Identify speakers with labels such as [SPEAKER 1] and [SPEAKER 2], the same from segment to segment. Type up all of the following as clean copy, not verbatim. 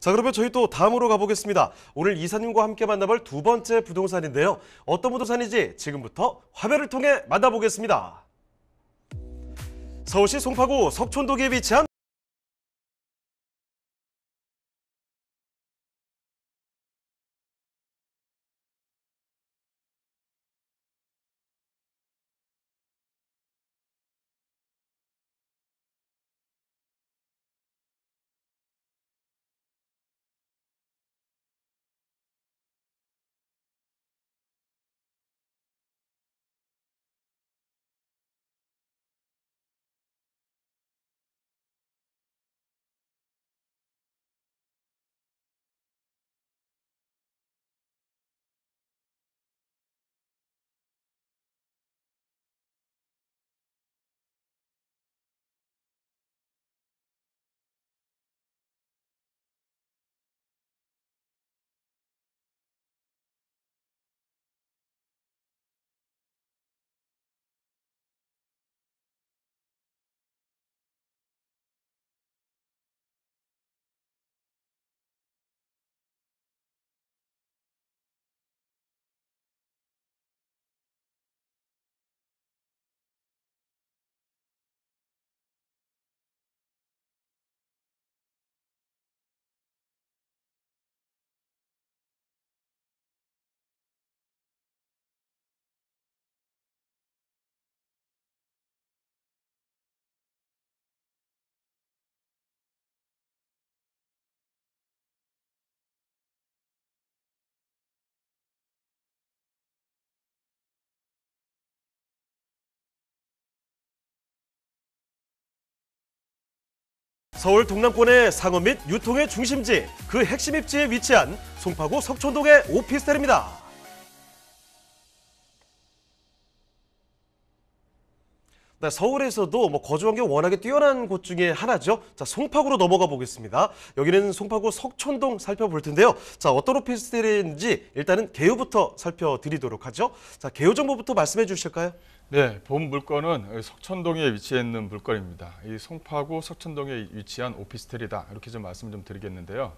[SPEAKER 1] 자, 그러면 저희 또 다음으로 가보겠습니다. 오늘 이사님과 함께 만나볼 두 번째 부동산인데요. 어떤 부동산인지 지금부터 화면을 통해 만나보겠습니다. 서울시 송파구 석촌동에 위치한 서울 동남권의 상업 및 유통의 중심지, 그 핵심 입지에 위치한 송파구 석촌동의 오피스텔입니다. 네, 서울에서도 거주 환경이 워낙에 뛰어난 곳 중에 하나죠. 자, 송파구로 넘어가 보겠습니다. 여기는 송파구 석촌동 살펴볼 텐데요. 자, 어떤 오피스텔인지 일단은 개요부터 살펴드리도록 하죠. 자, 개요 정보부터 말씀해 주실까요?
[SPEAKER 2] 네, 본 물건은 석촌동에 위치해 있는 물건입니다. 이 송파구 석촌동에 위치한 오피스텔이다. 이렇게 좀 말씀을 좀 드리겠는데요.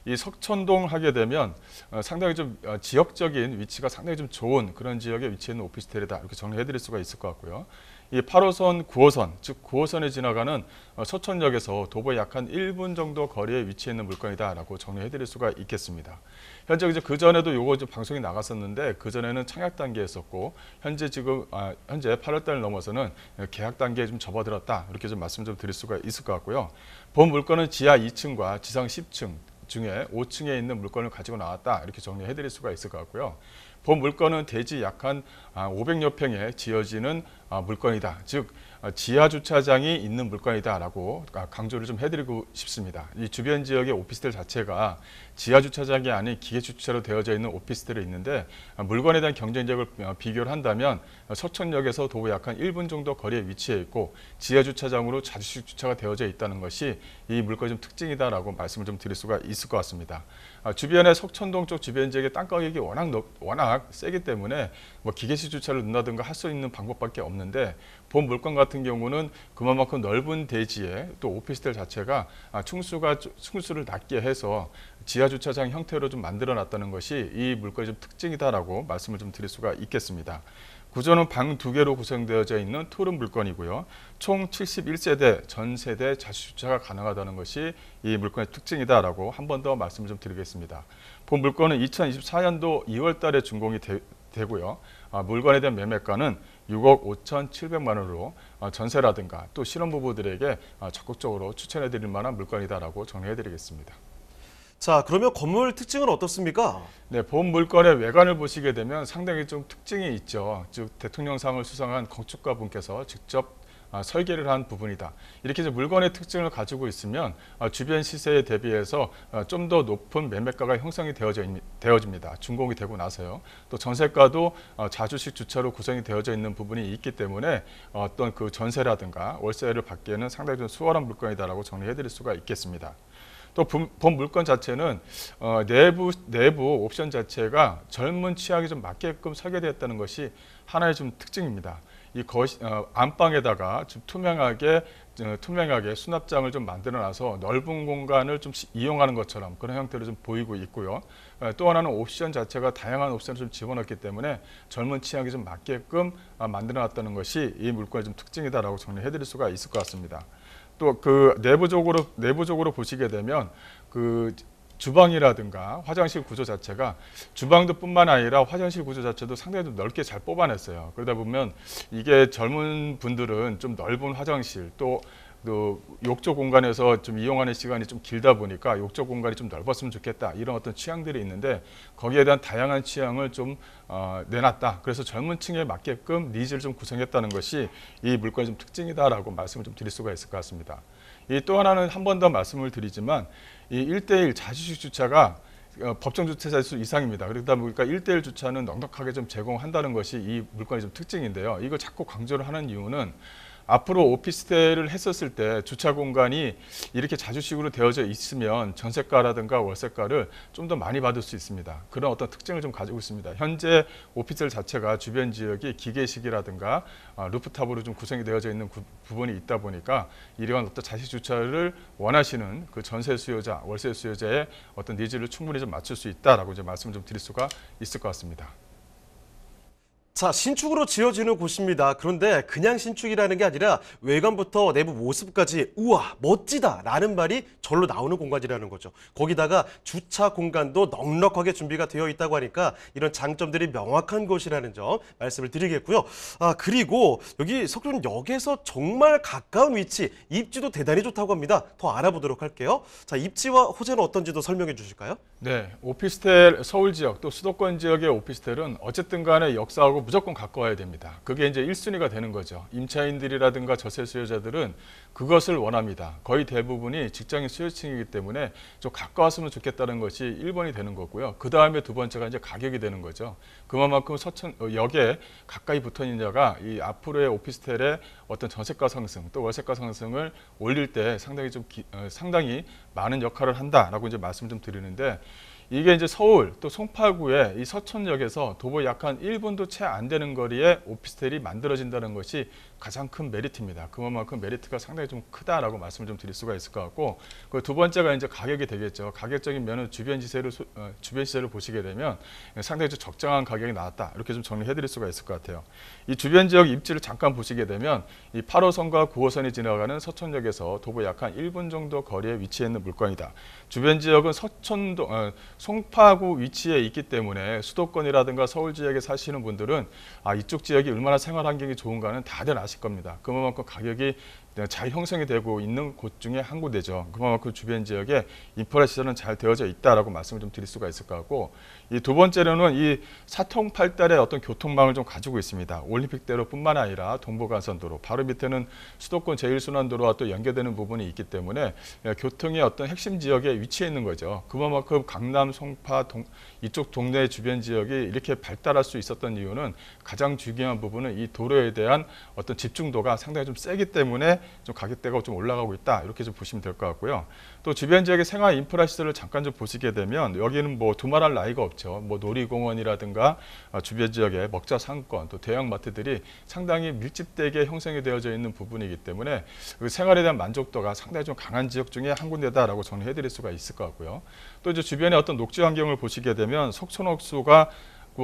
[SPEAKER 2] 이 석촌동 하게 되면 상당히 좀 지역적인 위치가 상당히 좀 좋은 그런 지역에 위치해 있는 오피스텔이다. 이렇게 정리해 드릴 수가 있을 것 같고요. 이 8호선, 9호선, 즉 9호선에 지나가는 서촌역에서 도보에 약 한 1분 정도 거리에 위치해 있는 물건이다라고 정리해 드릴 수가 있겠습니다. 현재 이제 그 전에도 요거 좀 방송이 나갔었는데 그 전에는 청약 단계였었고 현재 8월달 넘어서는 계약 단계에 좀 접어들었다. 이렇게 좀 말씀 좀 드릴 수가 있을 것 같고요. 본 물건은 지하 2층과 지상 10층 중에 5층에 있는 물건을 가지고 나왔다. 이렇게 정리해 드릴 수가 있을 것 같고요. 본 물건은 대지 약 한 500여 평에 지어지는 물건이다. 즉 지하 주차장이 있는 물건이다라고 강조를 좀 해드리고 싶습니다. 이 주변 지역의 오피스텔 자체가 지하 주차장이 아닌 기계 주차로 되어져 있는 오피스텔이 있는데 물건에 대한 경쟁력을 비교를 한다면 서촌역에서 도보 약 한 1분 정도 거리에 위치해 있고 지하 주차장으로 자주식 주차가 되어져 있다는 것이 이 물건의 좀 특징이다라고 말씀을 좀 드릴 수가 있을 것 같습니다. 주변에 석촌동 쪽 주변 지역의 땅 가격이 워낙 세기 때문에 기계식 주차를 넣는다든가 할 수 있는 방법밖에 없는데 본 물건 같은 경우는 그만큼 넓은 대지에 또 오피스텔 자체가 층수를 낮게 해서 지하 주차장 형태로 좀 만들어 놨다는 것이 이 물건의 좀 특징이다라고 말씀을 좀 드릴 수가 있겠습니다. 구조는 방 2개로 구성되어져 있는 투룸 물건이고요. 총 71세대 전 세대 자주 주차가 가능하다는 것이 이 물건의 특징이다라고 한 번 더 말씀을 좀 드리겠습니다. 본 물건은 2024년도 2월 달에 준공이 되고요. 물건에 대한 매매가는 6억 5,700만 원으로 전세라든가 또 신혼부부들에게 적극적으로 추천해 드릴 만한 물건이다라고 정리해 드리겠습니다.
[SPEAKER 1] 자, 그러면 건물 특징은 어떻습니까?
[SPEAKER 2] 네, 본 물건의 외관을 보시게 되면 상당히 좀 특징이 있죠. 즉 대통령상을 수상한 건축가 분께서 직접 설계를 한 부분이다. 이렇게 이제 물건의 특징을 가지고 있으면 주변 시세에 대비해서 좀 더 높은 매매가가 형성이 되어집니다. 준공이 되고 나서요. 또 전세가도 자주식 주차로 구성이 되어져 있는 부분이 있기 때문에 어떤 그 전세라든가 월세를 받기에는 상당히 좀 수월한 물건이다라고 정리해 드릴 수가 있겠습니다. 또 본 물건 자체는 내부 옵션 자체가 젊은 취향에 좀 맞게끔 설계되었다는 것이 하나의 좀 특징입니다. 안방에다가 좀 투명하게 수납장을 좀 만들어놔서 넓은 공간을 좀 이용하는 것처럼 그런 형태로 좀 보이고 있고요. 또 하나는 옵션 자체가 다양한 옵션을 좀 집어넣기 때문에 젊은 취향에 좀 맞게끔 만들어놨다는 것이 이 물건의 좀 특징이다라고 정리해드릴 수가 있을 것 같습니다. 또 그 내부적으로 보시게 되면 그 주방이라든가 화장실 구조 자체가 주방도 뿐만 아니라 화장실 구조 자체도 상당히 좀 넓게 잘 뽑아냈어요. 그러다 보면 이게 젊은 분들은 좀 넓은 화장실 또 욕조 공간에서 좀 이용하는 시간이 좀 길다 보니까 욕조 공간이 좀 넓었으면 좋겠다 이런 어떤 취향들이 있는데 거기에 대한 다양한 취향을 좀 내놨다. 그래서 젊은 층에 맞게끔 니즈를 좀 구성했다는 것이 이 물건의 좀 특징이다라고 말씀을 좀 드릴 수가 있을 것 같습니다. 이 또 하나는 한 번 더 말씀을 드리지만 이 1대1 자주식 주차가 법정 주차자 수 이상입니다. 그러다 보니까 1대1 주차는 넉넉하게 좀 제공한다는 것이 이 물건의 좀 특징인데요. 이걸 자꾸 강조를 하는 이유는 앞으로 오피스텔을 했었을 때 주차 공간이 이렇게 자주식으로 되어져 있으면 전세가라든가 월세가를 좀 더 많이 받을 수 있습니다. 그런 어떤 특징을 좀 가지고 있습니다. 현재 오피스텔 자체가 주변 지역이 기계식이라든가 루프탑으로 좀 구성이 되어져 있는 부분이 있다 보니까 이러한 어떤 자식 주차를 원하시는 그 전세 수요자, 월세 수요자의 어떤 니즈를 충분히 좀 맞출 수 있다라고 이제 말씀을 좀 드릴 수가 있을 것 같습니다.
[SPEAKER 1] 자, 신축으로 지어지는 곳입니다. 그런데 그냥 신축이라는 게 아니라 외관부터 내부 모습까지 우와 멋지다 라는 말이 절로 나오는 공간이라는 거죠. 거기다가 주차 공간도 넉넉하게 준비가 되어 있다고 하니까 이런 장점들이 명확한 곳이라는 점 말씀을 드리겠고요. 그리고 여기 석촌역에서 정말 가까운 위치, 입지도 대단히 좋다고 합니다. 더 알아보도록 할게요. 자, 입지와 호재는 어떤지도 설명해 주실까요?
[SPEAKER 2] 네, 오피스텔 서울 지역 또 수도권 지역의 오피스텔은 어쨌든 간에 역사하고 무조건 가까워야 됩니다. 그게 이제 1순위가 되는 거죠. 임차인들이라든가 저세 수요자들은 그것을 원합니다. 거의 대부분이 직장인 수요층이기 때문에 좀 가까웠으면 좋겠다는 것이 1번이 되는 거고요. 그 다음에 두 번째가 이제 가격이 되는 거죠. 그만큼 역에 가까이 붙어 있느냐가 이 앞으로의 오피스텔의 어떤 전세가 상승 또 월세가 상승을 올릴 때 상당히 많은 역할을 한다라고 이제 말씀 좀 드리는데 이게 이제 서울 또 송파구의 이 서촌역에서 도보 약 한 1분도 채 안 되는 거리에 오피스텔이 만들어진다는 것이 가장 큰 메리트입니다. 그만큼 메리트가 상당히 좀 크다라고 말씀을 좀 드릴 수가 있을 것 같고 그 두 번째가 이제 가격이 되겠죠. 가격적인 면은 주변 시세를 보시게 되면 상당히 좀 적정한 가격이 나왔다 이렇게 좀 정리해 드릴 수가 있을 것 같아요. 이 주변 지역 입지를 잠깐 보시게 되면 이 8호선과 9호선이 지나가는 서촌역에서 도보 약 한 1분 정도 거리에 위치해 있는 물건이다. 주변 지역은 송파구 위치에 있기 때문에 수도권이라든가 서울 지역에 사시는 분들은 이쪽 지역이 얼마나 생활 환경이 좋은가는 다들 아실 겁니다. 그만큼 가격이 잘 형성이 되고 있는 곳 중에 한 군데죠. 그만큼 주변 지역에 인프라 시설은 잘 되어져 있다라고 말씀을 좀 드릴 수가 있을 것 같고 이 두 번째로는 이 사통팔달의 어떤 교통망을 좀 가지고 있습니다. 올림픽대로뿐만 아니라 동부간선도로 바로 밑에는 수도권 제1순환도로와 또 연계되는 부분이 있기 때문에 교통의 어떤 핵심 지역에 위치해 있는 거죠. 그만큼 강남, 송파, 이쪽 동네 주변 지역이 이렇게 발달할 수 있었던 이유는 가장 중요한 부분은 이 도로에 대한 어떤 집중도가 상당히 좀 세기 때문에 좀 가격대가 좀 올라가고 있다 이렇게 좀 보시면 될 것 같고요. 또 주변 지역의 생활 인프라 시설을 잠깐 좀 보시게 되면 여기는 뭐 두말할 나위가 없죠. 뭐 놀이공원이라든가 주변 지역의 먹자 상권 또 대형 마트들이 상당히 밀집되게 형성이 되어져 있는 부분이기 때문에 그 생활에 대한 만족도가 상당히 좀 강한 지역 중에 한 군데다라고 정리해드릴 수가 있을 것 같고요. 또 이제 주변의 어떤 녹지 환경을 보시게 되면 석촌호수가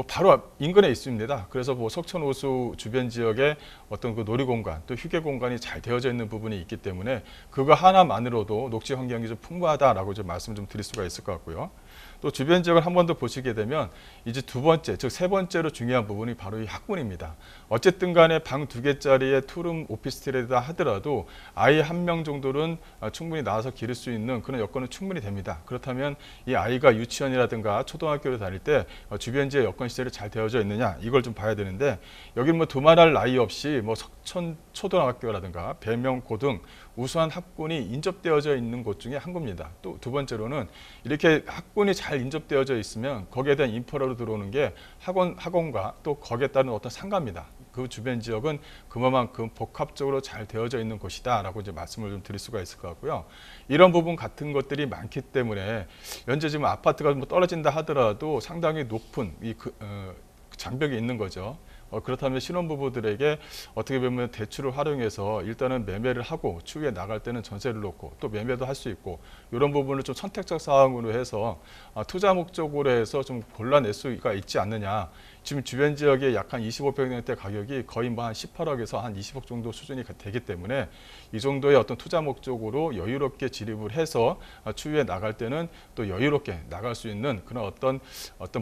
[SPEAKER 2] 바로 인근에 있습니다. 그래서 석촌호수 주변 지역에 어떤 그 놀이공간 또 휴게공간이 잘 되어져 있는 부분이 있기 때문에 그거 하나만으로도 녹지 환경이 좀 풍부하다라고 좀 말씀 좀 드릴 수가 있을 것 같고요. 또 주변 지역을 한 번 더 보시게 되면 이제 두 번째, 즉 세 번째로 중요한 부분이 바로 이 학군입니다. 어쨌든 간에 방 2개짜리의 투룸 오피스텔이다 하더라도 아이 한 명 정도는 충분히 나와서 기를 수 있는 그런 여건은 충분히 됩니다. 그렇다면 이 아이가 유치원이라든가 초등학교를 다닐 때 주변 지역 여건 시설이 잘 되어져 있느냐 이걸 좀 봐야 되는데 여기는 뭐 두말할 나위 없이 뭐 석촌 초등학교라든가 배명고등 우수한 학군이 인접되어져 있는 곳 중에 한 곳입니다. 또 두 번째로는 이렇게 학군이 잘 인접되어져 있으면 거기에 대한 인프라로 들어오는 게 학원과 또 거기에 따른 어떤 상가입니다. 그 주변 지역은 그만큼 복합적으로 잘 되어져 있는 곳이다라고 이제 말씀을 좀 드릴 수가 있을 것 같고요. 이런 부분 같은 것들이 많기 때문에 현재 지금 아파트가 뭐 떨어진다 하더라도 상당히 높은 장벽이 있는 거죠. 그렇다면 신혼부부들에게 어떻게 보면 대출을 활용해서 일단은 매매를 하고 추후에 나갈 때는 전세를 놓고 또 매매도 할 수 있고 이런 부분을 좀 선택적 사항으로 해서 투자 목적으로 해서 좀 골라낼 수가 있지 않느냐. 지금 주변 지역의 약 한 25평대 가격이 거의 뭐 한 18억에서 한 20억 정도 수준이 되기 때문에 이 정도의 어떤 투자 목적으로 여유롭게 진입을 해서 추후에 나갈 때는 또 여유롭게 나갈 수 있는 그런 어떤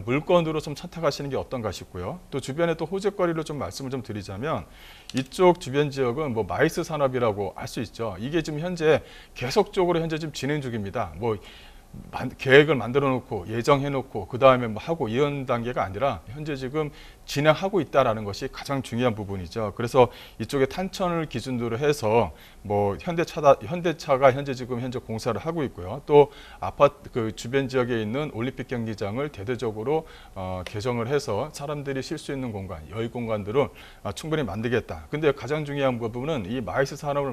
[SPEAKER 2] 물건으로 좀 선택하시는 게 어떤가 싶고요. 또 주변에 또 호재거리로 좀 말씀을 좀 드리자면 이쪽 주변 지역은 뭐 마이스 산업이라고 할 수 있죠. 이게 지금 현재 계속적으로 현재 지금 진행 중입니다. 뭐 계획을 만들어 놓고 예정해 놓고 그 다음에 뭐 하고 이런 단계가 아니라 현재 지금 진행하고 있다라는 것이 가장 중요한 부분이죠. 그래서 이쪽에 탄천을 기준으로 해서 뭐 현대차가 현재 공사를 하고 있고요. 또 아파트 그 주변 지역에 있는 올림픽 경기장을 대대적으로 개정을 해서 사람들이 쉴 수 있는 공간, 여유 공간들을 충분히 만들겠다. 근데 가장 중요한 부분은 이 마이스 산업을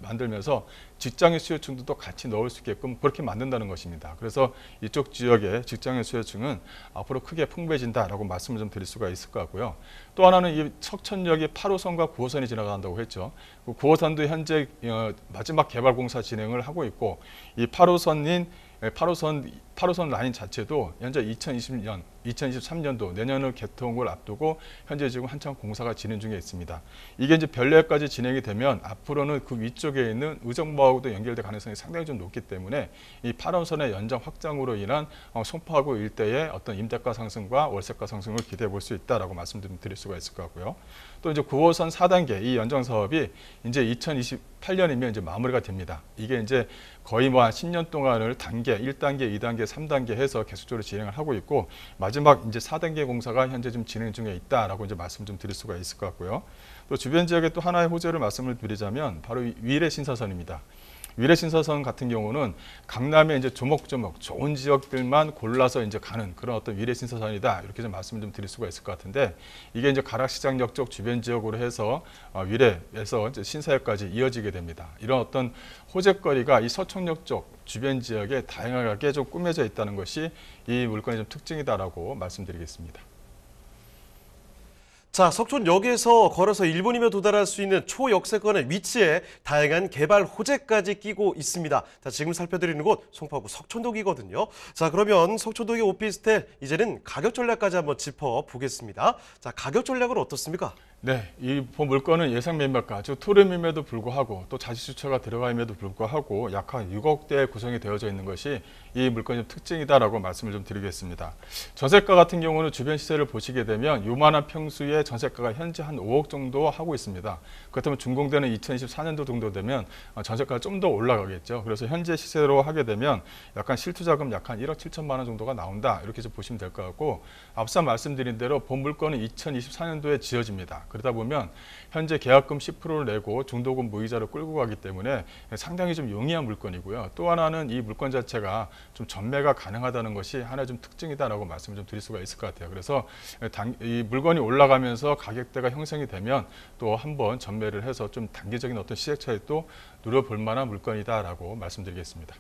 [SPEAKER 2] 만들면서 직장인 수요층도 또 같이 넣을 수 있게끔 그렇게 만든다는 것입니다. 그래서 이쪽 지역의 직장인 수요층은 앞으로 크게 풍부해진다라고 말씀을 좀 드릴 수가 있을 것 같고요. 또 하나는 이 석천역이 8호선과 9호선이 지나간다고 했죠. 9호선도 현재 마지막 개발 공사 진행을 하고 있고 이 8호선 라인 자체도 현재 2023년도 내년을 개통을 앞두고 현재 지금 한창 공사가 진행 중에 있습니다. 이게 이제 별내까지 진행이 되면 앞으로는 그 위쪽에 있는 의정부하고도 연결될 가능성이 상당히 좀 높기 때문에 이 8호선의 연장 확장으로 인한 송파구 일대의 어떤 임대가 상승과 월세가 상승을 기대해 볼 수 있다라고 말씀드릴 수가 있을 것 같고요. 또 이제 9호선 4단계 이 연장 사업이 이제 2028년이면 이제 마무리가 됩니다. 이게 이제 거의 뭐 한 10년 동안을 단계 1단계, 2단계, 3단계 해서 계속적으로 진행을 하고 있고 마지막 이제 4단계 공사가 현재 좀 진행 중에 있다라고 이제 말씀 좀 드릴 수가 있을 것 같고요. 또 주변 지역에 또 하나의 호재를 말씀을 드리자면 바로 위례 신사선입니다. 위례 신사선 같은 경우는 강남에 이제 조목조목 좋은 지역들만 골라서 이제 가는 그런 어떤 위례 신사선이다 이렇게 좀 말씀을 좀 드릴 수가 있을 것 같은데 이게 이제 가락시장역 쪽 주변 지역으로 해서 위례에서 이제 신사역까지 이어지게 됩니다. 이런 어떤 호재거리가 이 서청역 쪽 주변 지역에 다양하게 좀 꾸며져 있다는 것이 이 물건의 좀 특징이다라고 말씀드리겠습니다.
[SPEAKER 1] 자, 석촌역에서 걸어서 1분이면 도달할 수 있는 초역세권의 위치에 다양한 개발 호재까지 끼고 있습니다. 자, 지금 살펴드리는 곳 송파구 석촌동이거든요. 자, 그러면 석촌동의 오피스텔 이제는 가격 전략까지 한번 짚어보겠습니다. 자, 가격 전략은 어떻습니까?
[SPEAKER 2] 네, 이 물건은 예상 매매가, 즉 토름임에도 불구하고 또 자치주차가 들어감에도 불구하고 약 한 6억대 구성이 되어져 있는 것이 이 물건의 특징이다라고 말씀을 좀 드리겠습니다. 전세가 같은 경우는 주변 시세를 보시게 되면 요만한 평수의 전세가가 현재 한 5억 정도 하고 있습니다. 그렇다면 준공되는 2024년도 정도 되면 전세가가 좀 더 올라가겠죠. 그래서 현재 시세로 하게 되면 약간 실투자금 약 한 1억 7천만 원 정도가 나온다. 이렇게 좀 보시면 될 것 같고 앞서 말씀드린 대로 본 물건은 2024년도에 지어집니다. 그러다 보면 현재 계약금 10%를 내고 중도금 무이자를 끌고 가기 때문에 상당히 좀 용이한 물건이고요. 또 하나는 이 물건 자체가 좀 전매가 가능하다는 것이 하나의 좀 특징이다라고 말씀을 좀 드릴 수가 있을 것 같아요. 그래서 이 물건이 올라가면서 가격대가 형성이 되면 또 한번 전매를 해서 좀 단기적인 어떤 시세 차익도 누려볼 만한 물건이다라고 말씀드리겠습니다.